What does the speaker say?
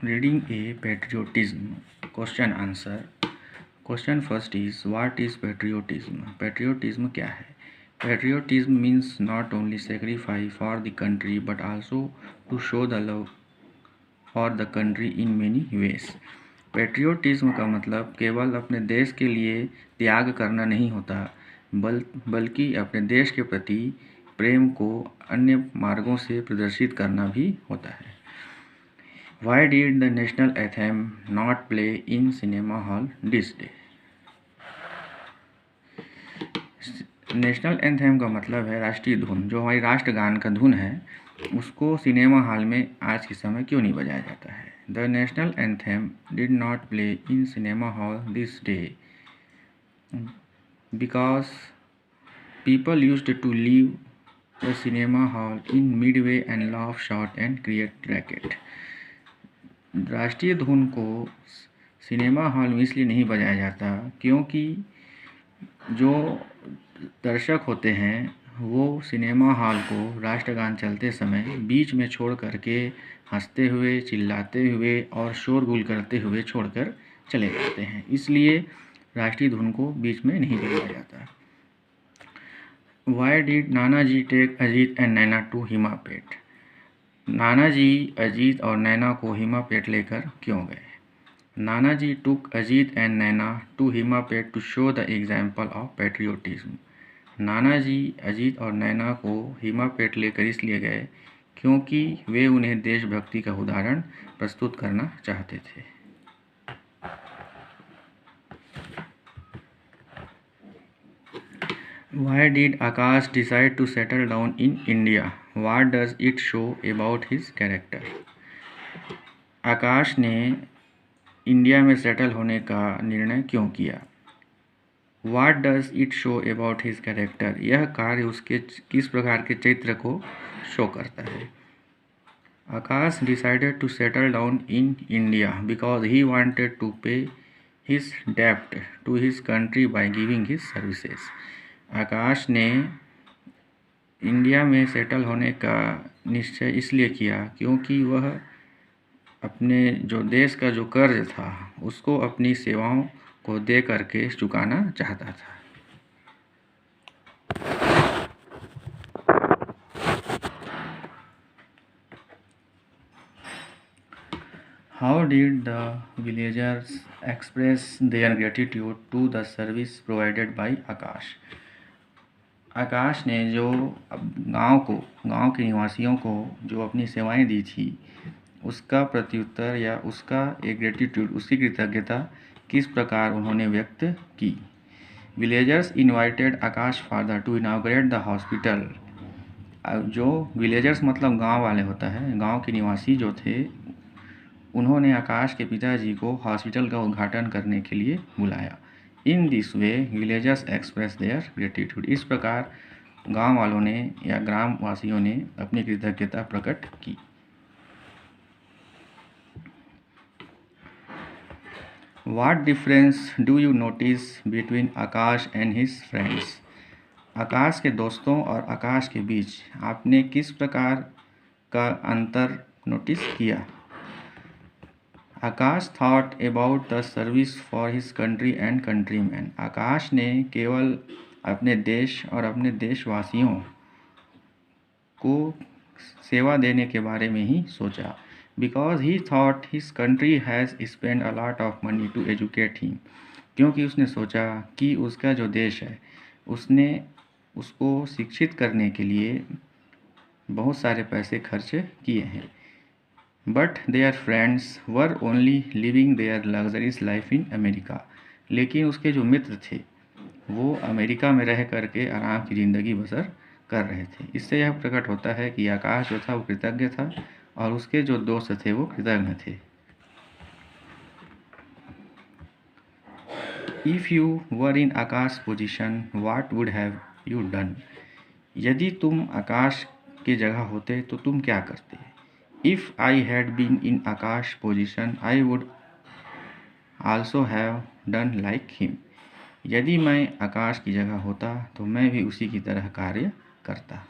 Reading a patriotism. Question answer. Question first is, what is patriotism? Patriotism क्या है? Patriotism means not only sacrifice for the country but also to show the love for the country in many ways. Patriotism का मतलब केवल अपने देश के लिए त्याग करना नहीं होता, बल्कि अपने देश के प्रति प्रेम को अन्य मार्गों से प्रदर्शित करना भी होता है. Why did the national anthem not play in cinema hall this day? National anthem का मतलब है राष्ट्रीय धुन. जो हमारी राष्ट्रगान का धुन है उसको सिनेमा हॉल में आज के समय क्यों नहीं बजाया जाता है? The national anthem did not play in cinema hall this day because people used to leave the cinema hall in midway and laugh shout and create racket. राष्ट्रीय धुन को सिनेमा हॉल में इसलिए नहीं बजाया जाता क्योंकि जो दर्शक होते हैं वो सिनेमा हॉल को राष्ट्रगान चलते समय बीच में छोड़ करके हंसते हुए, चिल्लाते हुए और शोरगुल करते हुए छोड़कर चले जाते हैं. इसलिए राष्ट्रीय धुन को बीच में नहीं बजाया जाता. Why did Nanaji take Ajit and Naina to Himapet? Nanaji Ajit और नैना को हिमापेट लेकर क्यों गए? Nanaji took Ajit and Naina to Himapet to show the example of patriotism. Nanaji Ajit और नैना को हिमापेट लेकर इसलिए गए क्योंकि वे उन्हें देशभक्ति का उदाहरण प्रस्तुत करना चाहते थे. Why did Akash decide to settle down in India? What does it show about his character? आकाश ने इंडिया में सेटल होने का निर्णय क्यों किया? What does it show about his character? यह कार्य उसके किस प्रकार के चरित्र को शो करता है? आकाश decided to settle down in India because he wanted to pay his debt to his country by giving his services. आकाश ने इंडिया में सेटल होने का निश्चय इसलिए किया क्योंकि वह अपने जो देश का जो कर्ज था उसको अपनी सेवाओं को दे करके चुकाना चाहता था. How did the villagers express their gratitude to the service provided by आकाश? आकाश ने जो गांव के निवासियों को जो अपनी सेवाएं दी थी उसका प्रत्युत्तर या उसका एक ग्रेटिट्यूड, उसकी कृतज्ञता किस प्रकार उन्होंने व्यक्त की? Villagers invited Akash father to inaugurate the hospital. जो विलेजर्स मतलब गांव वाले होता है, गांव के निवासी जो थे उन्होंने आकाश के पिताजी को हॉस्पिटल का उद्घाटन करने के लिए बुलाया. In this way villagers express their gratitude. इस प्रकार गांव वालों ने या ग्रामवासियों ने अपनी कृतज्ञता प्रकट की. What difference do you notice between Akash and his friends? आकाश के दोस्तों और आकाश के बीच आपने किस प्रकार का अंतर नोटिस किया? Akash thought about the service for his country and countryman. Akash ने केवल अपने देश और अपने देशवासियों को सेवा देने के बारे में ही सोचा. Because he thought his country has spend a lot of money to educate him. क्योंकि उसने सोचा कि उसका जो देश है उसने उसको शिक्षित करने के लिए बहुत सारे पैसे खर्च किए हैं. But their friends were only living their luxuries life in America. लेकिन उसके जो मित्र थे वो अमेरिका में रह करके आराम की ज़िंदगी बसर कर रहे थे. इससे यह प्रकट होता है कि आकाश जो था वो कृतज्ञ था और उसके जो दोस्त थे वो कृतज्ञ थे. If you were in Akash position what would have you done. यदि तुम आकाश की जगह होते तो तुम क्या करते? If I had been in Akash position I would also have done like him. यदि मैं आकाश की जगह होता तो मैं भी उसी की तरह कार्य करता.